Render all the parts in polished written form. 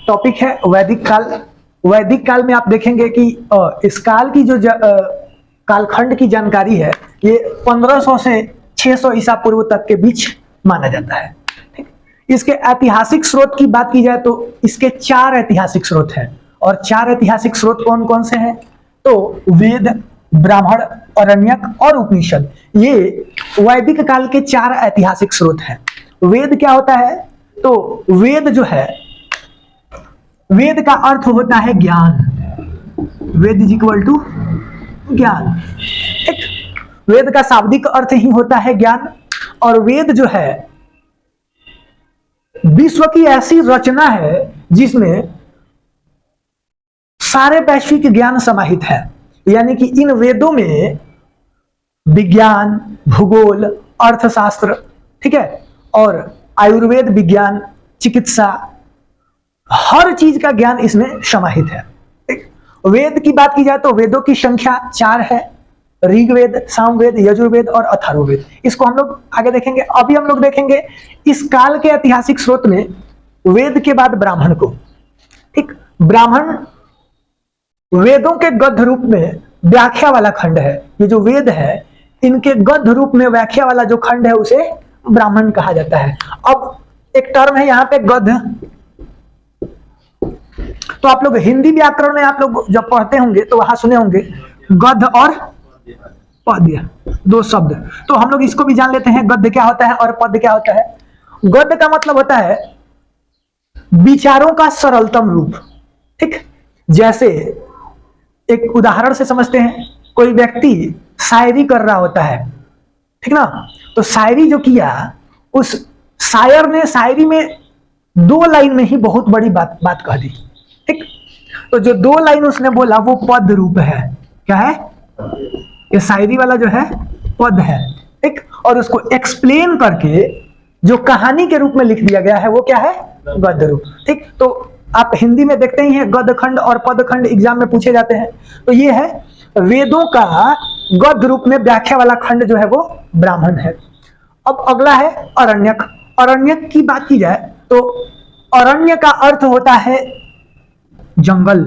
Topic है वैदिक काल। वैदिक काल में आप देखेंगे कि इस काल की जो कालखंड की जानकारी है, ये 1500 से 600 ईसा पूर्व तक के बीच माना जाता है। ठीक, इसके ऐतिहासिक स्रोत की बात की जाए तो इसके 4 ऐतिहासिक स्रोत हैं, और 4 ऐतिहासिक स्रोत कौन कौन से हैं? तो वेद, ब्राह्मण, अरण्यक और उपनिषद, ये वैदिक काल के 4 ऐतिहासिक स्रोत हैं। वेद क्या होता है? तो वेद जो है, वेद का अर्थ होता है ज्ञान। वेद इज इक्वल टू ज्ञान। एक वेद का शाब्दिक अर्थ ही होता है ज्ञान, और वेद जो है विश्व की ऐसी रचना है जिसमें सारे वैश्विक ज्ञान समाहित है। यानी कि इन वेदों में विज्ञान, भूगोल, अर्थशास्त्र, ठीक है, और आयुर्वेद विज्ञान, चिकित्सा, हर चीज का ज्ञान इसमें समाहित है। वेद की बात की जाए तो वेदों की संख्या 4 है, ऋग्वेद, सामवेद, यजुर्वेद और अथर्ववेद। इसको हम लोग आगे देखेंगे। अभी हम लोग देखेंगे इस काल के ऐतिहासिक स्रोत में वेद के बाद ब्राह्मण को। ठीक, ब्राह्मण वेदों के गद्य रूप में व्याख्या वाला खंड है। ये जो वेद है, इनके गद्य रूप में व्याख्या वाला जो खंड है उसे ब्राह्मण कहा जाता है। अब एक टर्म है यहाँ पे गद्य, तो आप लोग हिंदी व्याकरण में आप लोग जब पढ़ते होंगे तो वहां सुने होंगे गद्य और पद्य, 2 शब्द। तो हम लोग इसको भी जान लेते हैं, गद्य क्या होता है और पद्य क्या होता है। गद्य का मतलब होता है विचारों का सरलतम रूप। ठीक, जैसे एक उदाहरण से समझते हैं, कोई व्यक्ति शायरी कर रहा होता है, ठीक ना, तो शायरी जो किया, उस शायर ने शायरी में 2 लाइन में ही बहुत बड़ी बात कह दी। ठीक, तो जो 2 लाइन उसने बोला वो पद रूप है। क्या है? ये शायरी वाला जो है पद है। ठीक, और उसको एक्सप्लेन करके जो कहानी के रूप में लिख दिया गया है वो क्या है? गद्य रूप। ठीक, तो आप हिंदी में देखते ही हैं गद्य खंड और पद खंड एग्जाम में पूछे जाते हैं। तो ये है वेदों का गद्य रूप में व्याख्या वाला खंड जो है वो ब्राह्मण है। अब अगला है अरण्यक। अरण्यक की बात की जाए तो अरण्य का अर्थ होता है जंगल।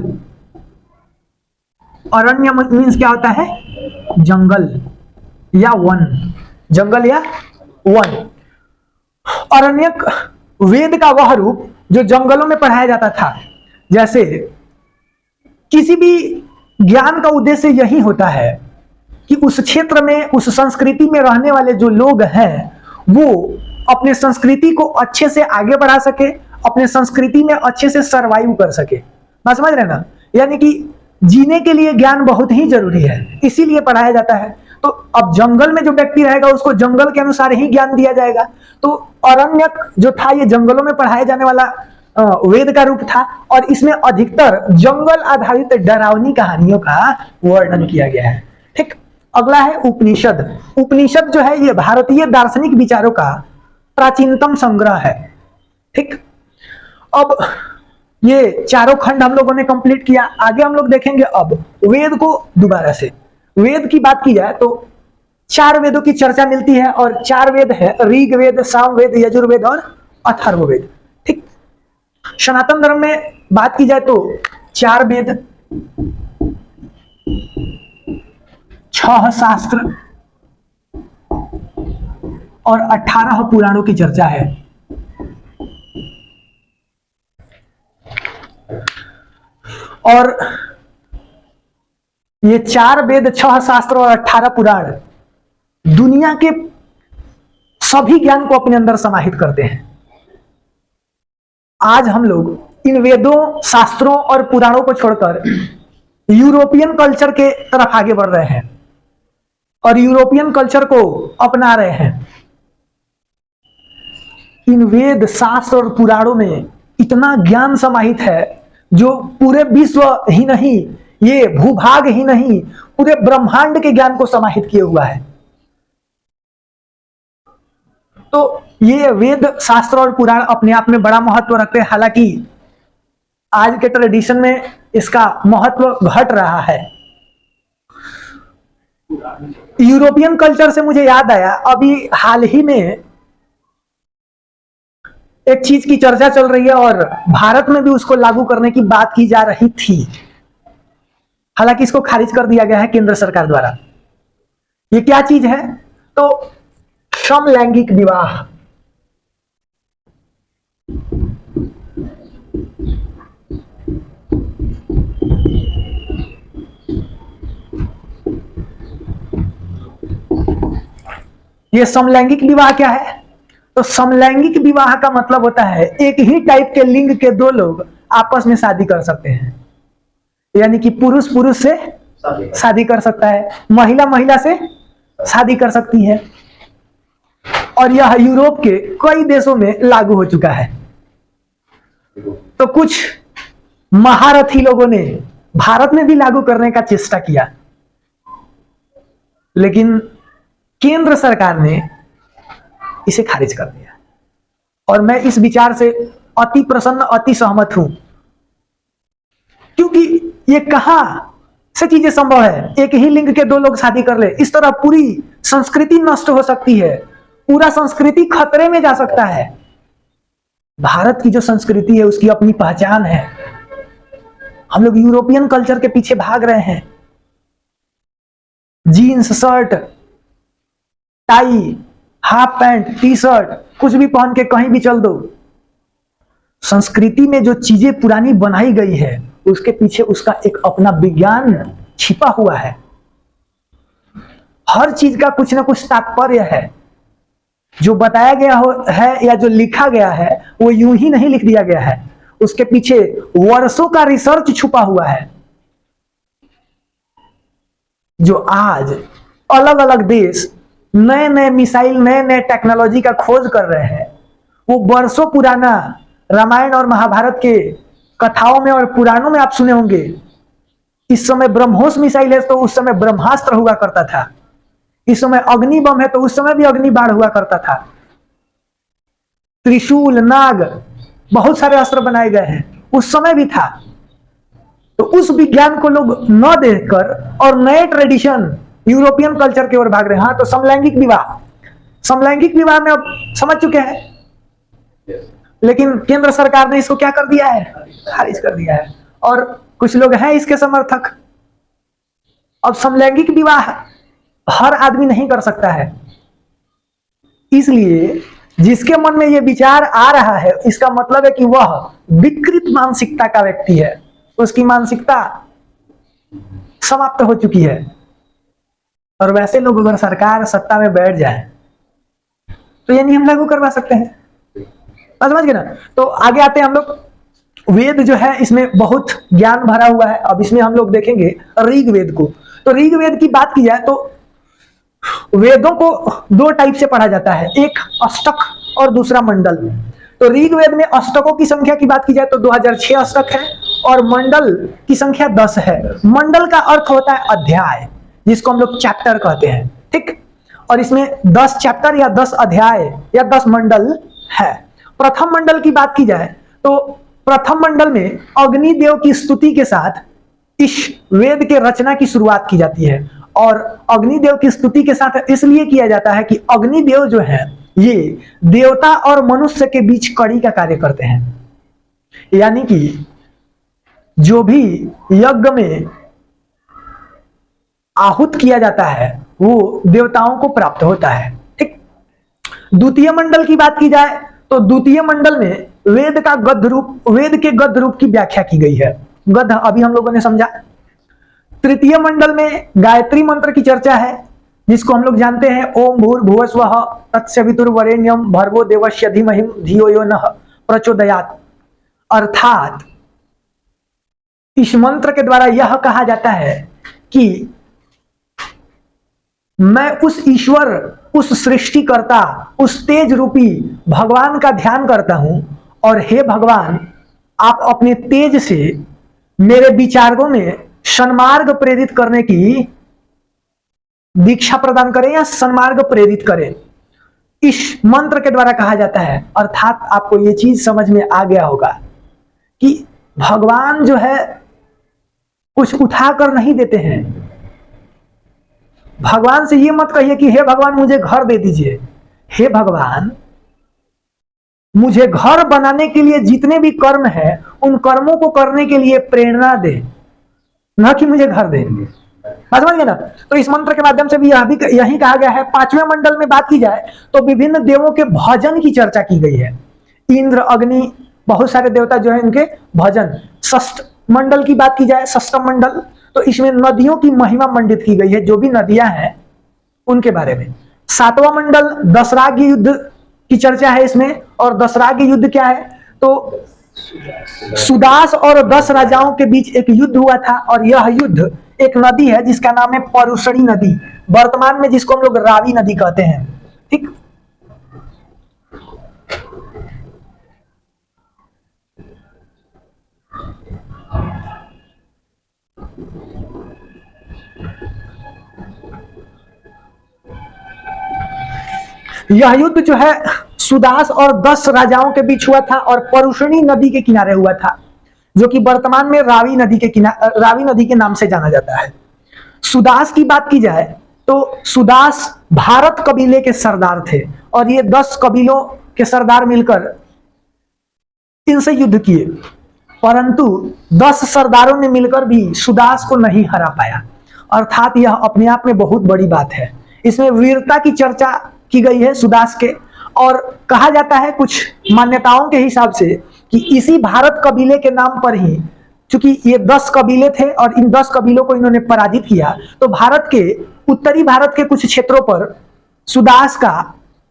अरण्य मीन्स क्या होता है? जंगल या वन, जंगल या वन। अरण्यक वेद का वह रूप जो जंगलों में पढ़ाया जाता था। जैसे किसी भी ज्ञान का उद्देश्य यही होता है कि उस क्षेत्र में, उस संस्कृति में रहने वाले जो लोग हैं वो अपने संस्कृति को अच्छे से आगे बढ़ा सके, अपने संस्कृति में अच्छे से सरवाइव कर सके। बात समझ रहे ना? यानी कि जीने के लिए ज्ञान बहुत ही जरूरी है, इसीलिए पढ़ाया जाता है। तो अब जंगल में जो व्यक्ति रहेगा उसको जंगल के अनुसार ही ज्ञान दिया जाएगा। तो अरण्यक जो था ये जंगलों में पढ़ाया जाने वाला वेद का रूप था, और इसमें अधिकतर जंगल आधारित डरावनी कहानियों का वर्णन किया गया है। ठीक, अगला है उपनिषद। उपनिषद जो है ये भारतीय दार्शनिक विचारों का प्राचीनतम संग्रह है। ठीक, अब ये चारों खंड हम लोगों ने कंप्लीट किया। आगे हम लोग देखेंगे अब वेद को दोबारा से। वेद की बात की जाए तो 4 वेदों की चर्चा मिलती है, और 4 वेद है, ऋग्वेद, सामवेद, यजुर्वेद और अथर्ववेद। ठीक, सनातन धर्म में बात की जाए तो 4 वेद, 6 शास्त्र और 18 पुराणों की चर्चा है। और ये 4 वेद, 6 शास्त्र और 18 पुराण दुनिया के सभी ज्ञान को अपने अंदर समाहित करते हैं। आज हम लोग इन वेदों, शास्त्रों और पुराणों को छोड़कर यूरोपियन कल्चर के तरफ आगे बढ़ रहे हैं और यूरोपियन कल्चर को अपना रहे हैं। इन वेद, शास्त्र और पुराणों में इतना ज्ञान समाहित है जो पूरे विश्व ही नहीं, ये भूभाग ही नहीं, पूरे ब्रह्मांड के ज्ञान को समाहित किए हुआ है। तो ये वेद, शास्त्र और पुराण अपने आप में बड़ा महत्व रखते हैं। हालांकि आज के ट्रेडिशन में इसका महत्व घट रहा है। यूरोपियन कल्चर से मुझे याद आया, अभी हाल ही में एक चीज की चर्चा चल रही है और भारत में भी उसको लागू करने की बात की जा रही थी। हालांकि इसको खारिज कर दिया गया है केंद्र सरकार द्वारा। ये क्या चीज है? तो समलैंगिक विवाह। ये समलैंगिक विवाह क्या है? तो समलैंगिक विवाह का मतलब होता है एक ही टाइप के लिंग के दो लोग आपस में शादी कर सकते हैं। यानी कि पुरुष पुरुष से शादी कर सकता है, महिला महिला से शादी कर सकती है। और यह यूरोप के कई देशों में लागू हो चुका है। तो कुछ महारथी लोगों ने भारत में भी लागू करने का चेष्टा किया, लेकिन केंद्र सरकार ने इसे खारिज कर दिया। और मैं इस विचार से अति प्रसन्न, अति सहमत हूं, क्योंकि ये कहां से चीजें संभव है? एक ही लिंग के दो लोग शादी कर ले, इस तरह पूरी संस्कृति नष्ट हो सकती है, पूरा संस्कृति खतरे में जा सकता है। भारत की जो संस्कृति है उसकी अपनी पहचान है। हम लोग यूरोपियन कल्चर के पीछे भाग रहे हैं। Jeans, shirt, tie, half pant, T shirt, कुछ भी पहन के कहीं भी चल दो। संस्कृति में जो चीजें पुरानी बनाई गई है उसके पीछे उसका एक अपना विज्ञान छिपा हुआ है। हर चीज का कुछ ना कुछ तात्पर्य है। जो बताया गया है या जो लिखा गया है वो यूं ही नहीं लिख दिया गया है, उसके पीछे वर्षों का रिसर्च छुपा हुआ है। जो आज अलग अलग देश नए नए मिसाइल, नए नए टेक्नोलॉजी का खोज कर रहे हैं, वो वर्षों पुराना रामायण और महाभारत के कथाओं में और पुराणों में आप सुने होंगे। इस समय ब्रह्मोस मिसाइल है तो उस समय ब्रह्मास्त्र हुआ करता था। इस समय अग्नि बम है तो उस समय भी अग्नि बाण हुआ करता था। त्रिशूल, नाग, बहुत सारे अस्त्र बनाए गए हैं, उस समय भी था। तो उस विज्ञान को लोग न देखकर और नए ट्रेडिशन यूरोपियन कल्चर की ओर भाग रहे हैं। हाँ, तो समलैंगिक विवाह, समलैंगिक विवाह में अब समझ चुके हैं, लेकिन केंद्र सरकार ने इसको क्या कर दिया है? खारिज कर दिया है। और कुछ लोग हैं इसके समर्थक। अब समलैंगिक विवाह हर आदमी नहीं कर सकता है, इसलिए जिसके मन में यह विचार आ रहा है इसका मतलब है कि वह विकृत मानसिकता का व्यक्ति है, उसकी मानसिकता समाप्त हो चुकी है। और वैसे लोग अगर सरकार सत्ता में बैठ जाए तो ये नियम लागू करवा सकते हैं। समझ गए ना? तो आगे आते हैं हम लोग। वेद जो है इसमें बहुत ज्ञान भरा हुआ है। अब इसमें हम लोग देखेंगे ऋग्वेद को। तो ऋग्वेद की बात की जाए तो वेदों को दो टाइप से पढ़ा जाता है, एक अष्टक और दूसरा मंडल। तो ऋग्वेद में अष्टकों की संख्या की बात की जाए तो 2006 अष्टक है और मंडल की संख्या 10 है। मंडल का अर्थ होता है अध्याय, जिसको हम लोग चैप्टर कहते हैं, ठीक। और इसमें 10 चैप्टर या 10 अध्याय या 10 मंडल है। प्रथम मंडल की बात की जाए तो प्रथम मंडल में अग्निदेव की स्तुति के साथ इस वेद के रचना की शुरुआत की जाती है। और अग्निदेव की स्तुति के साथ इसलिए किया जाता है कि अग्निदेव जो है ये देवता और मनुष्य के बीच कड़ी का कार्य करते हैं। यानी कि जो भी यज्ञ में आहुत किया जाता है वो देवताओं को प्राप्त होता है, ठीक। द्वितीय मंडल की बात की जाए तो द्वितीय मंडल में वेद का गद्य रूप, वेद के गद्य रूप की व्याख्या की गई है। गद्य अभी हम लोगों ने समझा। तृतीय मंडल में गायत्री मंत्र की चर्चा है, जिसको हम लोग जानते हैं ओम भूर्भुवः स्वः तत्सवितुर्वरेण्यम भर्गो देवस्य धीमहि धियो यो नः प्रचोदयात्। अर्थात इस मंत्र के द्वारा यह कहा जाता है कि मैं उस ईश्वर, उस सृष्टिकर्ता, उस तेज रूपी भगवान का ध्यान करता हूं और हे भगवान आप अपने तेज से मेरे विचारों में सन्मार्ग प्रेरित करने की दीक्षा प्रदान करें या सन्मार्ग प्रेरित करें। इस मंत्र के द्वारा कहा जाता है। अर्थात आपको यह चीज समझ में आ गया होगा कि भगवान जो है कुछ उठा कर नहीं देते हैं। भगवान से ये मत कहिए कि हे भगवान मुझे घर दे दीजिए। हे भगवान मुझे घर बनाने के लिए जितने भी कर्म है उन कर्मों को करने के लिए प्रेरणा दे, न कि मुझे घर दे। समझ गए ना? तो इस मंत्र के माध्यम से भी यही कहा गया है। पांचवें मंडल में बात की जाए तो विभिन्न देवों के भजन की चर्चा की गई है। इंद्र, अग्नि, बहुत सारे देवता जो है इनके भजन। षष्ठ मंडल की बात की जाए, षष्ठम मंडल, तो इसमें नदियों की महिमा मंडित की गई है, जो भी नदियां हैं उनके बारे में। सातवां मंडल दशराग युद्ध की चर्चा है इसमें। और दशराग युद्ध क्या है? तो सुदास और 10 राजाओं के बीच एक युद्ध हुआ था, और यह युद्ध एक नदी है जिसका नाम है परुषणी नदी, वर्तमान में जिसको हम लोग रावी नदी कहते हैं। ठीक, यह युद्ध जो है सुदास और 10 राजाओं के बीच हुआ था और परुषणी नदी के किनारे हुआ था, जो कि वर्तमान में रावी नदी के नाम से जाना जाता है। सुदास की बात की जाए तो सुदास भारत कबीले के सरदार थे, और ये 10 कबीलों के सरदार मिलकर इनसे युद्ध किए, परंतु 10 सरदारों ने मिलकर भी सुदास को नहीं हरा पाया। अर्थात यह अपने आप में बहुत बड़ी बात है। इसमें वीरता की चर्चा की गई है सुदास के, और कहा जाता है कुछ मान्यताओं के हिसाब से कि इसी भारत कबीले के नाम पर ही, क्योंकि ये 10 कबीले थे और इन 10 कबीलों को इन्होंने पराजित किया, तो भारत के उत्तरी भारत के कुछ क्षेत्रों पर सुदास का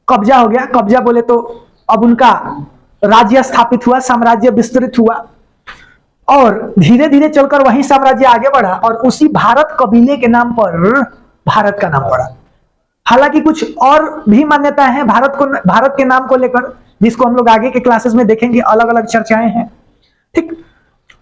कब्जा हो गया। कब्जा बोले तो अब उनका राज्य स्थापित हुआ, साम्राज्य विस्तृत हुआ, और धीरे धीरे चलकर वही साम्राज्य आगे बढ़ा और उसी भारत कबीले के नाम पर भारत का नाम पड़ा। हालांकि कुछ और भी मान्यताएं हैं भारत के नाम को लेकर, जिसको हम लोग आगे के क्लासेस में देखेंगे, अलग अलग चर्चाएं हैं। ठीक,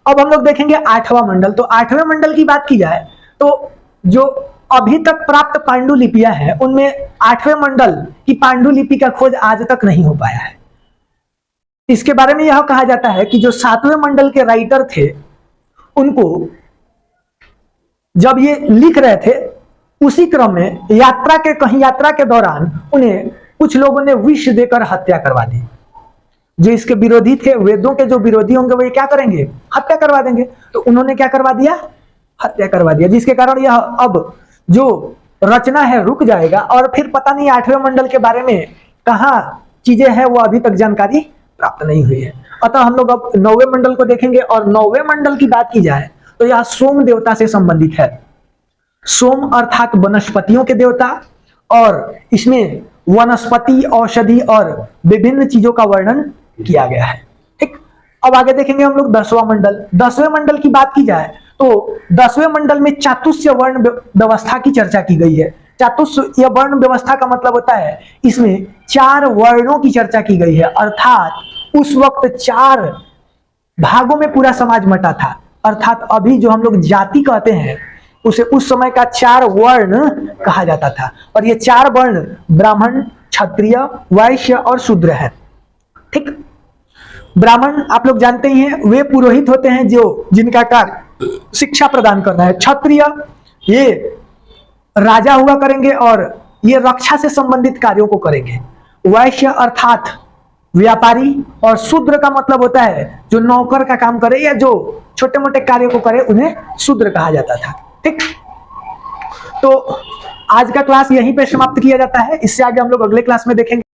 अब हम लोग देखेंगे 8वां मंडल। तो 8वें मंडल की बात की जाए तो जो अभी तक प्राप्त पांडुलिपियां हैं उनमें 8वें मंडल की पांडुलिपि का खोज आज तक नहीं हो पाया है। इसके बारे में यह कहा जाता है कि जो 7वें मंडल के राइटर थे, उनको जब ये लिख रहे थे उसी क्रम में कहीं यात्रा के दौरान उन्हें कुछ लोगों ने विष देकर हत्या करवा दी। जो इसके विरोधी थे, वेदों के जो विरोधी होंगे वो क्या करेंगे? हत्या करवा देंगे। तो उन्होंने क्या करवा दिया? हत्या करवा दिया, जिसके कारण यह अब जो रचना है रुक जाएगा, और फिर पता नहीं 8वें मंडल के बारे में कहाँ चीजें हैं वो अभी तक जानकारी प्राप्त नहीं हुई है। अतः हम लोग अब 9वें मंडल को देखेंगे, और 9वें मंडल की बात की जाए तो यह सोम देवता से संबंधित है। सोम अर्थात वनस्पतियों के देवता, और इसमें वनस्पति, औषधि और विभिन्न चीजों का वर्णन किया गया है। ठीक, अब आगे देखेंगे हम लोग 10वां मंडल। 10वें मंडल की बात की जाए तो 10वें मंडल में चातुष्य वर्ण व्यवस्था की चर्चा की गई है। चातुष्य वर्ण व्यवस्था का मतलब होता है इसमें 4 वर्णों की चर्चा की गई है, अर्थात उस वक्त 4 भागों में पूरा समाज बंटा था। अर्थात अभी जो हम लोग जाति कहते हैं उसे उस समय का 4 वर्ण कहा जाता था, और ये 4 वर्ण ब्राह्मण, क्षत्रिय, वैश्य और शूद्र है। ठीक, ब्राह्मण आप लोग जानते ही हैं, वे पुरोहित होते हैं जिनका कार्य शिक्षा प्रदान करना है। क्षत्रिय ये राजा हुआ करेंगे और ये रक्षा से संबंधित कार्यों को करेंगे। वैश्य अर्थात व्यापारी, और शूद्र का मतलब होता है जो नौकर का काम करे या जो छोटे मोटे कार्यों को करे, उन्हें शूद्र कहा जाता था। ठीक, तो आज का क्लास यहीं पे समाप्त किया जाता है। इससे आगे हम लोग अगले क्लास में देखेंगे।